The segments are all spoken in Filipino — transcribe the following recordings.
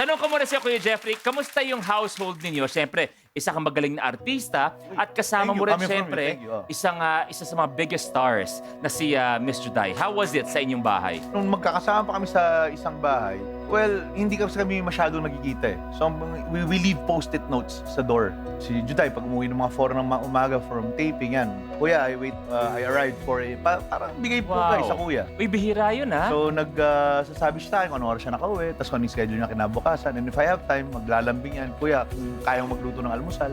Tanong ko muna sa Kuya Jeffrey, kamusta yung household ninyo? Siyempre, isa kang magaling na artista at kasama Thank mo you. rin Coming from you, siyempre thank you. isa sa mga biggest stars na si Miss Juday. How was it sa inyong bahay? Nung magkakasama pa kami sa isang bahay, well, hindi kami masyadong nagkikita eh. So, we leave post-it notes sa door. Si Juday, pag umuwi ng mga 4 ng umaga from taping, yan. Kuya, I arrived for a... Parang bigay po guys sa kuya. Uy, bihira yun ha? So, nagsasabi siya sa akin kung ano oras siya nakauwi, tapos kung ano yung schedule niya kinabukasan. And if I have time, maglalambing yan. Kuya, kung kayang magluto ng almusal.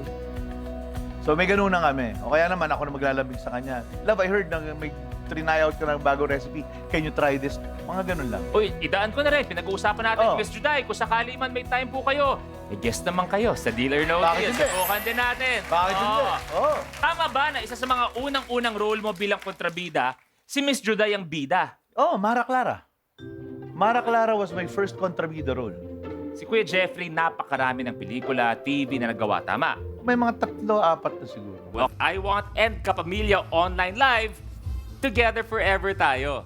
So, may ganun na kami. O kaya naman, ako na maglalambing sa kanya. Love, I heard na may trinay out ka ng bagong recipe. Can you try this? Mga ganun lang. Uy, idaan ko na rin. Pinag-uusapan natin, Oh. Miss Juday, kung sakali man may time po kayo, guest naman kayo sa Dealer Bakit Notice. hindi? Subukan din natin. Bakit hindi? Oh. Tama ba na isa sa mga unang-unang role mo bilang kontrabida, si Miss Juday ang bida? Oh, Mara Clara. Mara Clara was my first kontrabida role. Si Kuya Jeffrey, napakarami ng pelikula, TV na nagawa. Tama. May mga 3-4 na siguro. Well, I Want and Kapamilya Online Live, together forever tayo.